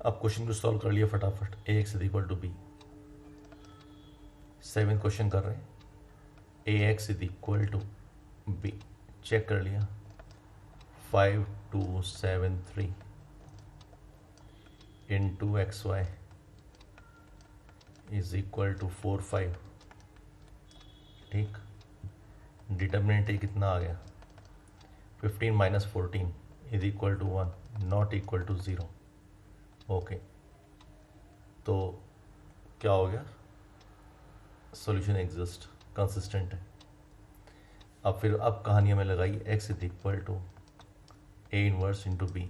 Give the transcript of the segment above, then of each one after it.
अब क्वेश्चन को सॉल्व कर लिया फटाफट। A x is equal to B. 7 question कर रहे हैं। A x is equal to B check कर लिया। 5273 into x y is equal to 45। ठीक, डिटर्मिनेंट ए कितना आ गया? 15 minus 14 is equal to 1, not equal to 0। Okay, तो क्या हो गया? सॉल्यूशन एग्जिस्ट, कंसिस्टेंट है। अब कहानी हमें लगाई x is equal to A inverse into B.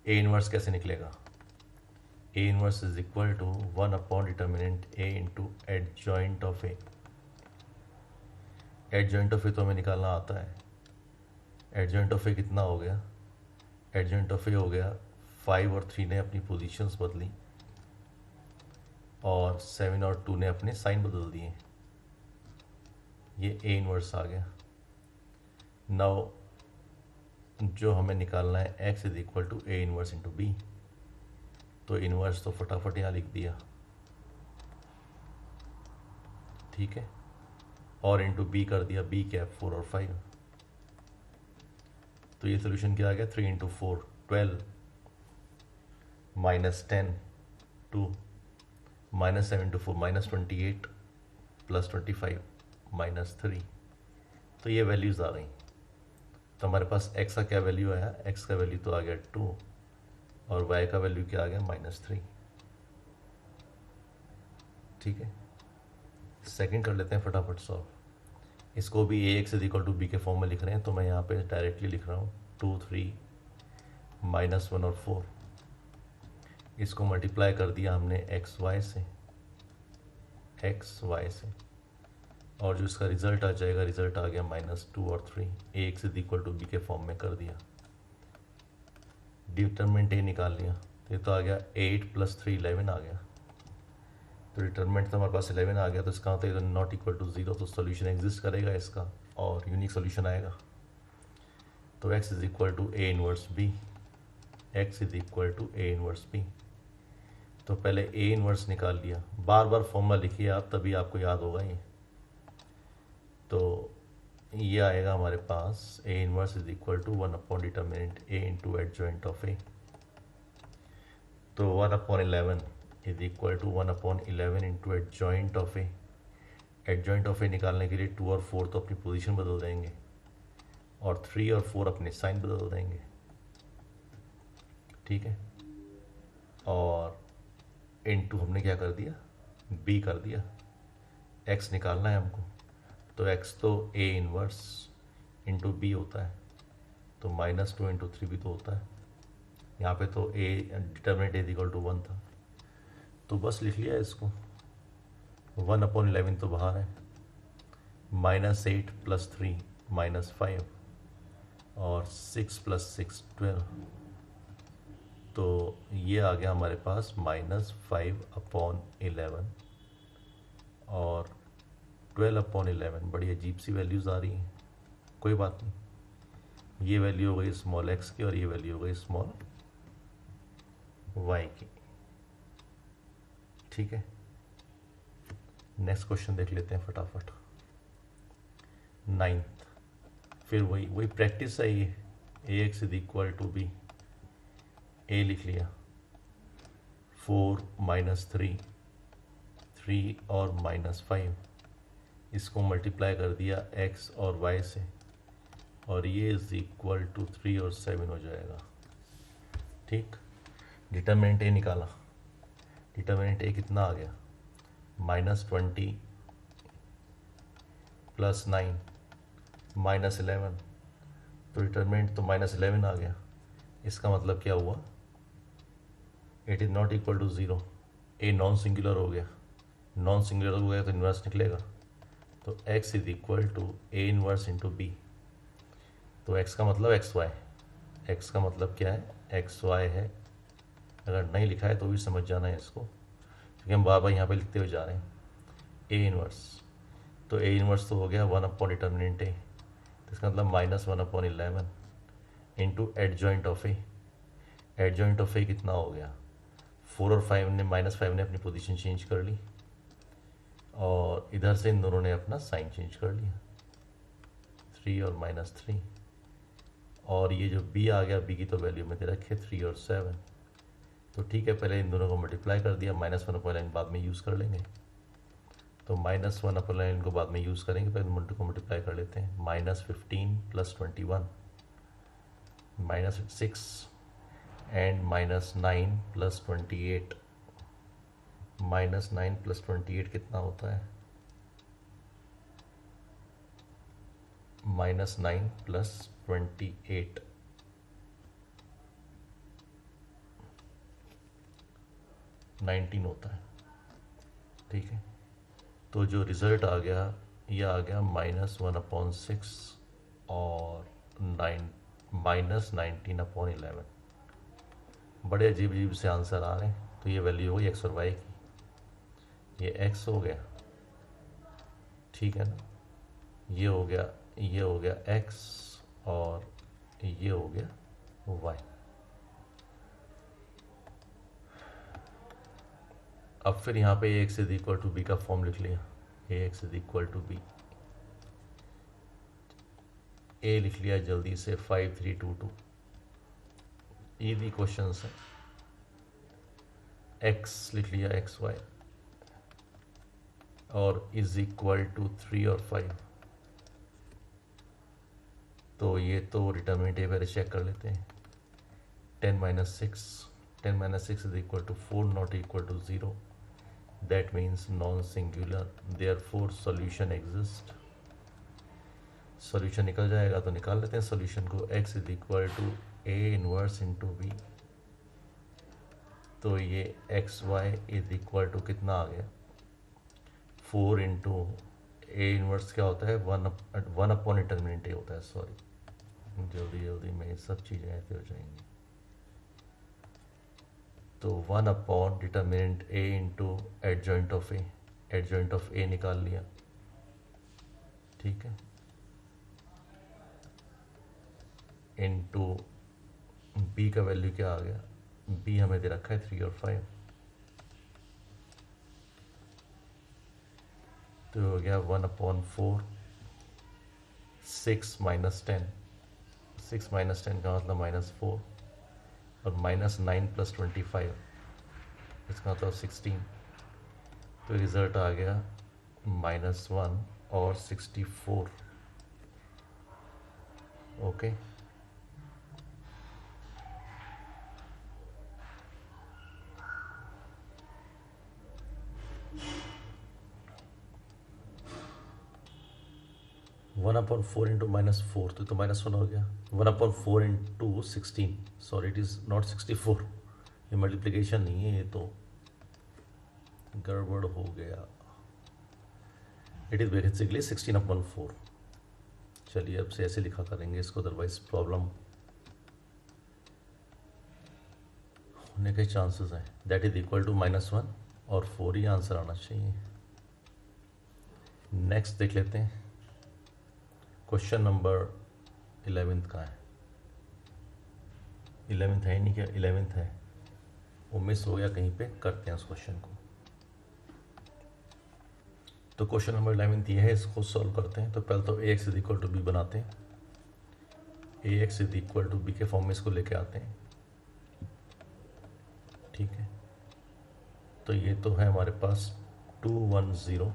A inverse कैसे निकलेगा? A inverse is equal to 1 upon determinant A into adjoint of A. Adjoint of A तो हमें निकालना आता है। एडजॉइंट ऑफ ए कितना हो गया? एडजॉइंट ऑफ ए हो गया 5 और 3 ने अपनी पोजीशंस बदली और 7 और 2 ने अपने साइन बदल दिए। ये ए इनवर्स आ गया। नाउ जो हमें निकालना है x is equal to A inverse into B. तो इनवर्स तो फटाफट यहाँ लिख दिया, ठीक है, और इंटू बी कर दिया। बी क्या है? 4 और 5। तो ये सोल्यूशन क्या आ गया? 3 into 4 12 minus 10 2 minus 7 into 4 minus 28 plus 25 minus 3। तो ये वैल्यूज़ आ गई। तो हमारे पास x का क्या वैल्यू आया? x का वैल्यू तो आ गया 2 और y का वैल्यू क्या आ गया? -3। ठीक है, सेकंड कर लेते हैं फटाफट सॉल्व। इसको भी A x is equal to B के फॉर्म में लिख रहे हैं, तो मैं यहाँ पे डायरेक्टली लिख रहा हूँ 2 3 -1 और 4। इसको मल्टीप्लाई कर दिया हमने एक्स वाई से, और जो इसका रिजल्ट आ जाएगा, रिजल्ट आ गया -2 और 3। A x is equal to B के फॉर्म में कर दिया। डिटरमिनेंट ए निकाल लिया, तो ये तो आ गया 8 + 3 11 आ गया। तो डिटरमिनेंट तो हमारे पास 11 आ गया, तो इसका मतलब नॉट इक्वल टू 0। तो सोल्यूशन एग्जिस्ट करेगा इसका और यूनिक सोल्यूशन आएगा। तो x is equal to A inverse B. X is equal to A inverse B. तो पहले ए इनवर्स निकाल लिया। बार बार फॉर्मूला लिखिए आप, तभी आपको याद होगा ये। तो ये आएगा हमारे पास A inverse is equal to 1 upon determinant A into adjoint of A. तो 1 upon 11 is equal to 1 upon 11 into adjoint of A. Adjoint of A निकालने के लिए 2 और 4 तो अपनी पोजीशन बदल देंगे और 3 और 4 अपने साइन बदल देंगे, ठीक है। और इनटू हमने क्या कर दिया? बी कर दिया। एक्स निकालना है हमको, तो एक्स तो ए इनवर्स इंटू बी होता है, तो -2 इंटू 3 भी तो होता है। यहाँ पे तो A determinant is equal to 1 था, तो बस लिख लिया इसको। 1 अपॉन 11 तो बाहर है, -8 + 3 -5 और 6 + 6 12। तो ये आ गया हमारे पास -5 अपॉन 11 और 12 अपॉन 11। बड़ी अजीब सी वैल्यूज़ आ रही हैं, कोई बात नहीं। ये वैल्यू हो गई स्मॉल एक्स की और ये वैल्यू हो गई स्मॉल वाई की, ठीक है। नेक्स्ट क्वेश्चन देख लेते हैं फटाफट। 9th, फिर वही प्रैक्टिस है ये। A x is equal to B. A लिख लिया, 4 -3 3 और -5। इसको मल्टीप्लाई कर दिया x और y से, और ये इज इक्वल टू 3 और 7 हो जाएगा, ठीक। डिटर्मिनेंट ए निकाला। डिटर्मिनेंट ए कितना आ गया? -20 + 9 -11। तो डिटर्मिनेंट तो -11 आ गया। इसका मतलब क्या हुआ? It is not equal to 0। A non singular हो गया। नॉन सिंगुलर हो गया तो इन्वर्स निकलेगा। तो x is equal to A inverse into B. तो x का मतलब एक्स वाई। x का मतलब क्या है? एक्स वाई है। अगर नहीं लिखा है तो भी समझ जाना है इसको, क्योंकि हम बार बार यहाँ पे लिखते हुए जा रहे हैं। ए इनवर्स, तो ए इनवर्स तो हो गया 1 अपॉन डिटर्मिनेंट ए, तो इसका मतलब -1 upon 11 into adjoint of A. Adjoint of A कितना हो गया, 4 और 5 ने -5 ने अपनी पोजीशन चेंज कर ली और इधर से इन दोनों ने अपना साइन चेंज कर लिया, 3 और -3। और ये जो b आ गया, b की तो वैल्यू में दे रखे 3 और 7। तो ठीक है, पहले इन दोनों को मल्टीप्लाई कर दिया, -1 अपर लाइन बाद में यूज़ कर लेंगे। तो -1 अपर लाइन को बाद में यूज़ करेंगे, पहले मल्टी को मल्टीप्लाई कर लेते हैं। -15 + 21 -6 एंड -9 + 28। -9 + 28 कितना होता है, -9 + 28 19 होता है। ठीक है, तो जो रिज़ल्ट आ गया ये आ गया -1/6 और -19/11। बड़े अजीब अजीब से आंसर आ रहे हैं। तो ये वैल्यू हो गई x और y की, ये x हो गया, ठीक है ना, ये हो गया x और ये हो गया y। अब फिर यहाँ पे ax = b का फॉर्म लिख लिया, ax = b, a लिख लिया जल्दी से 5322। इजी क्वेश्चन है। x लिख लिया xy और = 3 और 5। तो ये तो डिटर्मिनेंट ए पहले चेक कर लेते हैं। 10 - 6 = 4 not equal to 0, that means non-singular, therefore solution exists। Solution निकल जाएगा, तो निकाल लेते हैं सॉल्यूशन को। x = a inverse into b। तो ये xy = कितना आ गया, 4 इंटू a इनवर्स क्या होता है, 1 डिटर्मिनेंट a होता है। सॉरी, जल्दी में ये सब चीज़ें ऐसे हो जाएंगी। तो 1 determinant a into adjoint of a, adjoint of a निकाल लिया, ठीक है, इंटू b का वैल्यू क्या आ गया, b हमें दे रखा है 3 और 5। तो हो गया 1/4, 6 - 10, 6 - 10 का मतलब -4 और -9 + 25 इसका मतलब 16। तो रिज़ल्ट आ गया -1 और 64। ओके, (1/4 × -4) तो -1 हो गया। 1/4 × 16, सॉरी इट इज़ नॉट 64, ये मल्टीप्लिकेशन नहीं है, ये तो गड़बड़ हो गया। It is basically 16/4। चलिए अब से ऐसे लिखा करेंगे इसको, अदरवाइज प्रॉब्लम होने के चांसेस हैं। दैट इज इक्वल टू -1 और 4 ही आंसर आना चाहिए। नेक्स्ट देख लेते हैं, क्वेश्चन नंबर 11 का है। 11 है नहीं क्या, 11 है, वो मिस हो गया कहीं पे, करते हैं उस क्वेश्चन को। तो क्वेश्चन नंबर 11 ये है, इसको सॉल्व करते हैं। तो पहले तो ax = b बनाते हैं, ax = b के फॉर्म में इसको लेके आते हैं, ठीक है। तो ये तो है हमारे पास 2 1 0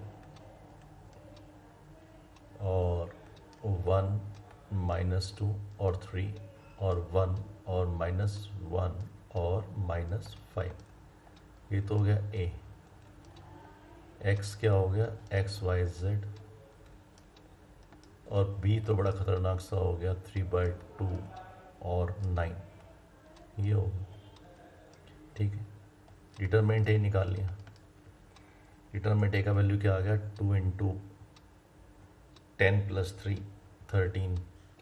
और 1 -2 और 3 और 1 और -1 और -5। ये तो हो गया a। x क्या हो गया, x y z, और b तो बड़ा खतरनाक सा हो गया 3/2 और 9, ये हो गया, ठीक है। डिटरमिनेंट a निकाल लिया, डिटरमिनेंट a का वैल्यू क्या आ गया, 2 × 10 + 3 13,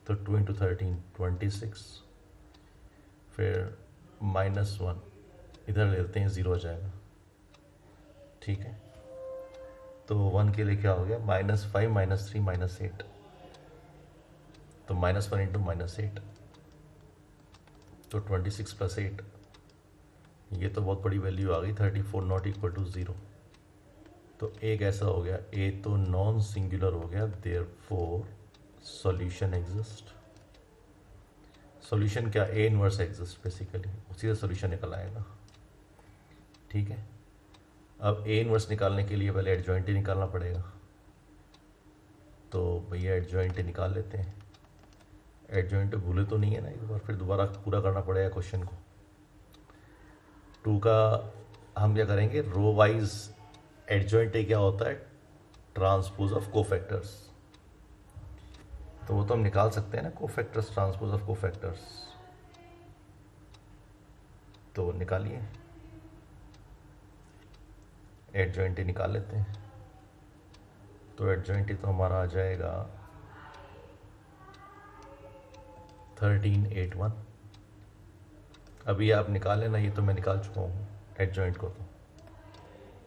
तो 2 × 13 26, फिर -1 इधर ले लेते हैं, 0 हो जाएगा, ठीक है। तो 1 के लिए क्या हो गया, -5 - 3 -8, तो -1 × -8, तो 26 + 8 ये तो बहुत बड़ी वैल्यू आ गई, 34 नॉट इक्वल टू 0। तो एक ऐसा हो गया, ए तो नॉन सिंगुलर हो गया, देयरफॉर सॉल्यूशन एग्जिस्ट। सॉल्यूशन क्या, ए इनवर्स एग्जिस्ट बेसिकली, उसी से सॉल्यूशन निकल आएगा। ठीक है, अब ए इनवर्स निकालने के लिए पहले एडजॉइंट ही निकालना पड़ेगा, तो भैया एडजॉइंट निकाल लेते हैं। एडजॉइंट भूले तो नहीं है ना, एक बार फिर दोबारा पूरा करना पड़ेगा क्वेश्चन को। 2 का हम क्या करेंगे, रो वाइज एडजॉइंट क्या होता है, ट्रांसपोज ऑफ कोफैक्टर्स। तो वो तो हम निकाल सकते हैं ना, कोफैक्टर्स, ट्रांसपोज ऑफ कोफैक्टर्स। तो निकालिए, एडजॉइंट निकाल लेते हैं। तो एडजॉइंट तो हमारा आ जाएगा 1381। अभी आप निकाल लेना, ये तो मैं निकाल चुका हूँ एडजॉइंट को। तो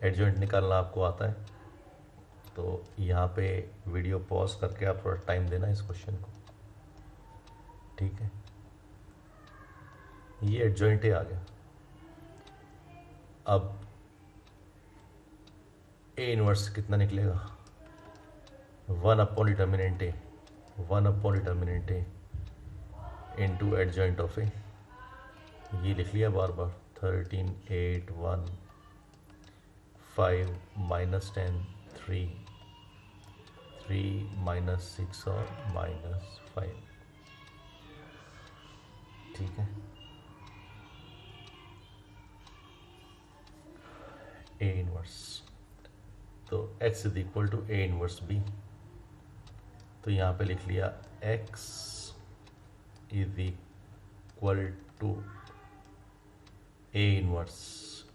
एडजॉइंट निकालना आपको आता है, तो यहाँ पे वीडियो पॉज करके आप थोड़ा टाइम देना इस क्वेश्चन को। ठीक है, ये एडजॉइंट ही आ गया। अब ए इनवर्स कितना निकलेगा, 1 upon determinant A, 1 upon determinant A into adjoint of A. ये लिख लिया बार बार, 13 8 1 5 माइनस 10 3 3 माइनस 6 और माइनस 5। ठीक है, ए इनवर्स, तो x is equal to A inverse B. तो यहाँ पे लिख लिया x is equal to A inverse.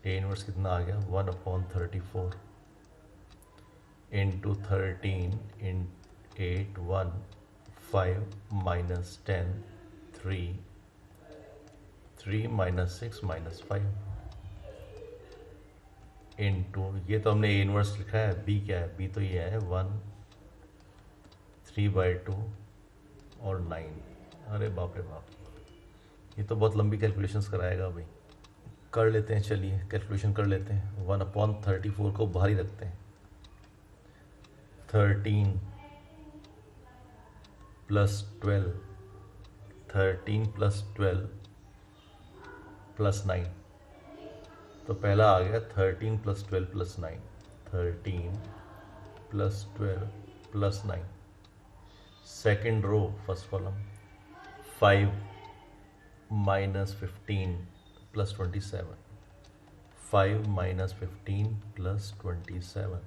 A inverse कितना आ गया, 1 अपॉन 34 इंटू 13 इन 8 1 5 माइनस 10 3 3 माइनस 6 माइनस 5 इंटू, ये तो हमने ए इनवर्स लिखा है, बी क्या है, बी तो ये है 1 3/2 और 9। अरे बाप रे बाप, ये तो बहुत लंबी कैलकुलेशंस कराएगा भाई। कर लेते हैं, चलिए कैलकुलेशन कर लेते हैं। 1 अपॉन 34 को बाहर ही रखते हैं, 13 प्लस 12, 13 प्लस 12 प्लस 9। तो पहला आ गया 13 plus 12 plus 9, 13 plus 12 plus 9। Second row first column, 5 minus 15 plus 27, 5 minus 15 plus 27,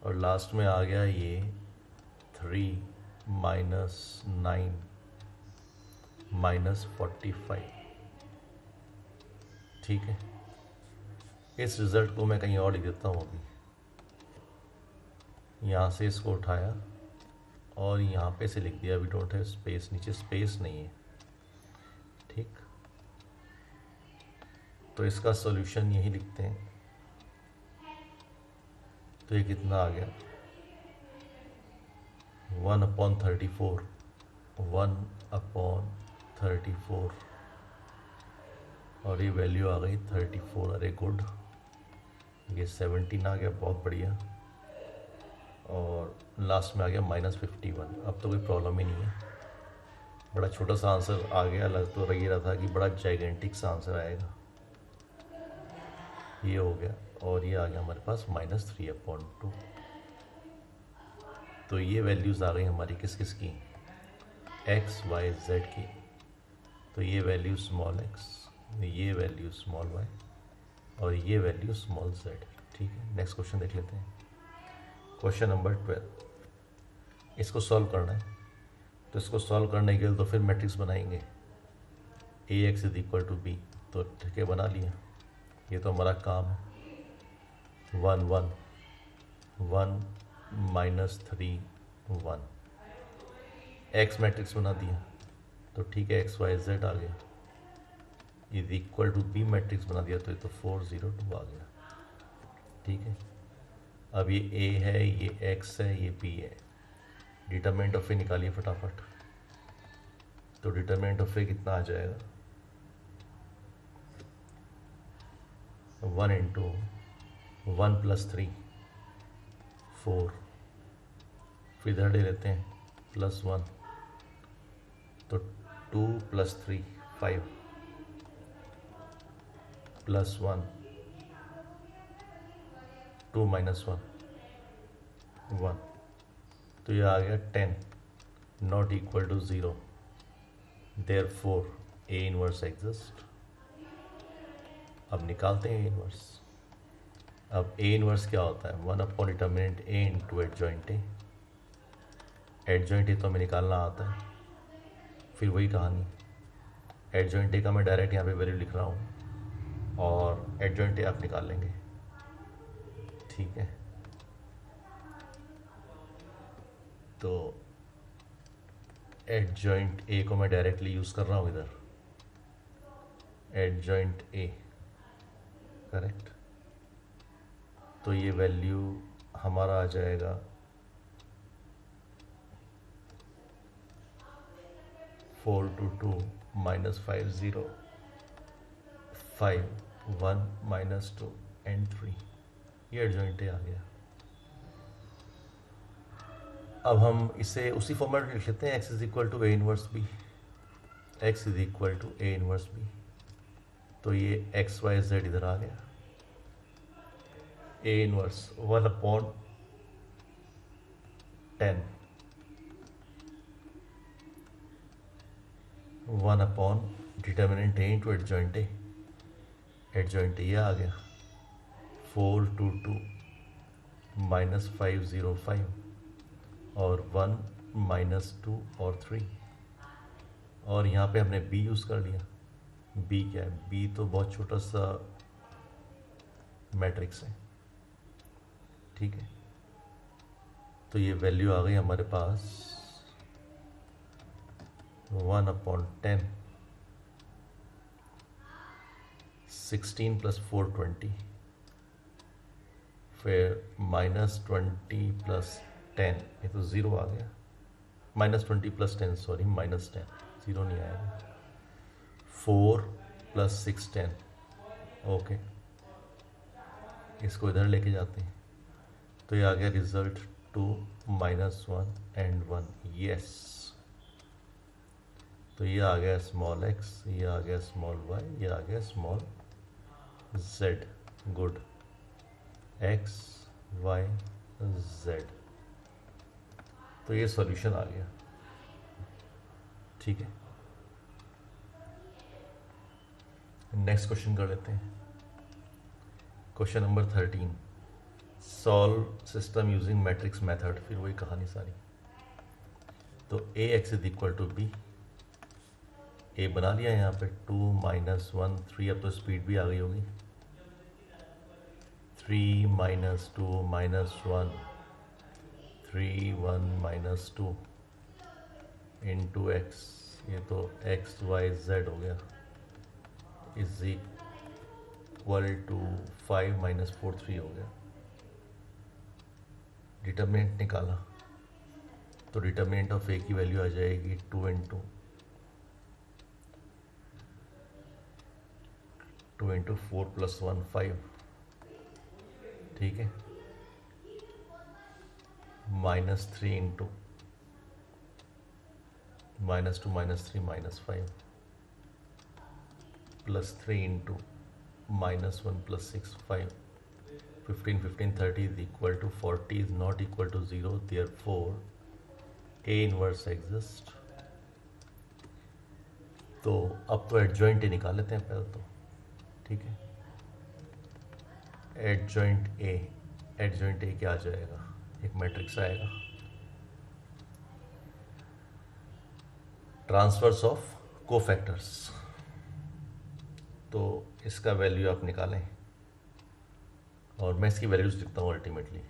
और लास्ट में आ गया ये 3 माइनस 9 माइनस 45। ठीक है, इस रिज़ल्ट को मैं कहीं और लिख देता हूँ। अभी यहाँ से इसको उठाया और यहाँ पे से लिख दिया, अभी डोंट हैव स्पेस, नीचे स्पेस नहीं है। ठीक, तो इसका सॉल्यूशन यही लिखते हैं। तो ये कितना आ गया, 1 अपॉन 34, 1 अपॉन 34, और ये वैल्यू आ गई 34। अरे गुड, ये 17 आ गया, बहुत बढ़िया। और लास्ट में आ गया माइनस 51। अब तो कोई प्रॉब्लम ही नहीं है, बड़ा छोटा सा आंसर आ गया। लग तो रही रहा था कि बड़ा जाइगेंटिक सा आंसर आएगा। ये हो गया, और ये आ गया हमारे पास -3/2। तो ये वैल्यूज़ आ गई हमारी किस किस की, x y z की। तो ये वैल्यू स्मॉल x, ये वैल्यू स्मॉल y, और ये वैल्यू स्मॉल z। ठीक है, नेक्स्ट क्वेश्चन देख लेते हैं। क्वेश्चन नंबर 12, इसको सॉल्व करना है। तो इसको सॉल्व करने के लिए तो फिर मैट्रिक्स बनाएंगे, ax is equal to b। तो ठीक है, बना लिया, ये तो हमारा काम है। 1 1 1 -3 1, x मैट्रिक्स बना दिया। तो ठीक है, x y z आ गया, is equal to b matrix बना दिया, तो ये तो 4 0 2 आ गया। ठीक है, अब ये a है, ये x है, ये b है। डिटरमिनेंट ऑफ ए निकालिए फटाफट। तो डिटरमिनेंट ऑफ ए कितना आ जाएगा, 1 इंटू 1 प्लस 3 4, फिर इधर ले लेते हैं प्लस 1, तो 2 प्लस 3 5 प्लस 1 2 माइनस 1 1, तो ये आ गया 10 not equal to 0, therefore A inverse exist. अब निकालते हैं ए इनवर्स। अब ए इनवर्स क्या होता है? 1 upon determinant A into adjoint A. Adjoint ए तो हमें निकालना आता है, फिर वही कहानी, एडजॉइंट ए का मैं डायरेक्ट यहाँ पे वैल्यू लिख रहा हूँ और एडजॉइंट ए आप निकाल लेंगे, ठीक है। तो एडजॉइंट ए को मैं डायरेक्टली यूज़ कर रहा हूँ इधर, एडजॉइंट ए, करेक्ट। तो ये वैल्यू हमारा आ जाएगा 4 2 2 माइनस 5 0 5 1 माइनस 2 एंड 3, ये एडजॉइंट ए आ गया। अब हम इसे उसी फॉर्मेट में लिख लेते हैं, x is equal to A inverse B, x is equal to A inverse B. तो ये एक्स वाई जेड इधर आ गया, A inverse 1 upon 10 1 upon determinant A into adjoint A, adjoint A आ गया 4 2 2 माइनस 5 0 5 और 1 माइनस 2 और 3, और यहाँ पे हमने b यूज़ कर लिया। b क्या है? b तो बहुत छोटा सा मैट्रिक्स है, ठीक है। तो ये वैल्यू आ गई हमारे पास 1 अपॉन 10 16 प्लस 4 20, फिर माइनस 20 प्लस 10, ये तो ज़ीरो आ गया, minus 20 plus 10 sorry minus 10, zero नहीं आएगा, 4 प्लस 6 10, ओके। इसको इधर लेके जाते हैं, तो ये आ गया रिजल्ट 2 माइनस 1 एंड 1, यस। तो ये आ गया स्मॉल x, ये आ गया स्मॉल y, ये आ गया small z, good, x y z। तो ये सॉल्यूशन आ गया, ठीक है। नेक्स्ट क्वेश्चन कर लेते हैं, question number 13, solve system using matrix method, फिर वही कहानी सारी। तो A x is equal to B, A बना लिया यहाँ पे 2 माइनस 1 3, अब तो स्पीड भी आ गई होगी, 3 minus 2 minus 1 3 1 minus 2 into x, ये तो एक्स वाई जेड हो गया, इज इक्वल टू 5 माइनस 4 3 हो गया। डिटर्मिनेंट निकाला, तो डिटर्मिनेंट ऑफ ए की वैल्यू आ जाएगी 2 इंटू 4 प्लस 1 5, ठीक है, minus 3 into minus 2 minus 3 minus 5 plus 3 into minus 1 plus 6 5, 15 15 30 is equal to 40 is not equal to 0, therefore A inverse exists। तो अब तो एडजॉइंट ए निकाल लेते हैं पहले तो, ठीक है। एडजॉइंट ए क्या आ जाएगा? एक मैट्रिक्स आएगा, ट्रांसफर्स ऑफ कोफैक्टर्स, तो इसका वैल्यू आप निकालें और मैं इसकी वैल्यूज लिखता हूँ अल्टीमेटली,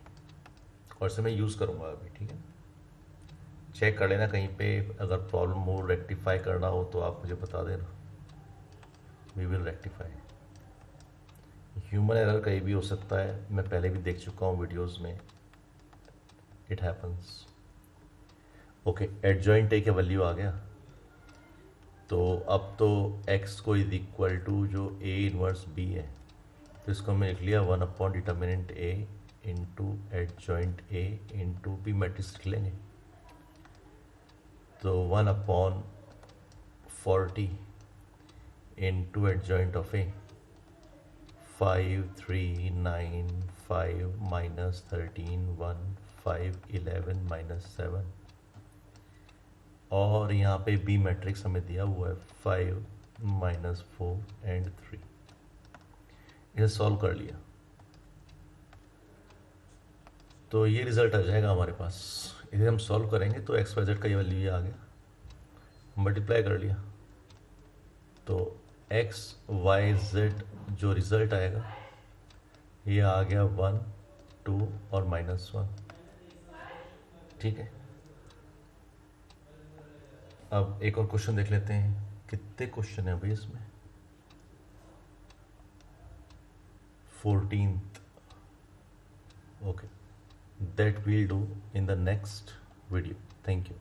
और इसे मैं यूज़ करूँगा अभी, ठीक है। चेक कर लेना कहीं पे अगर प्रॉब्लम हो, रेक्टिफाई करना हो तो आप मुझे बता देना, we will rectify. Human error कहीं भी हो सकता है, मैं पहले भी देख चुका हूँ वीडियोस में, it happens. Okay, adjoint A का वैल्यू आ गया, तो अब तो x को इज इक्वल टू जो ए इनवर्स बी है, तो इसको हमने लिख लिया 1 upon determinant A into adjoint A into B matrix लिख लेंगे। तो 1 upon 40 into adjoint of A 5 3 9 5 minus 13 1 5 11 minus 7 और यहाँ पे बी मैट्रिक्स हमें दिया हुआ है 5 माइनस 4 एंड 3। इसे सॉल्व कर लिया तो ये रिजल्ट आ जाएगा हमारे पास। इसे हम सॉल्व करेंगे तो एक्स वाई जेड का ये वैल्यू ये आ गया, मल्टीप्लाई कर लिया तो एक्स वाई जेड जो रिजल्ट आएगा ये आ गया 1 2 और -1। ठीक है, अब एक और क्वेश्चन देख लेते हैं। कितने क्वेश्चन है भाई इसमें? 14th। Okay, that we'll do in the next video. Thank you.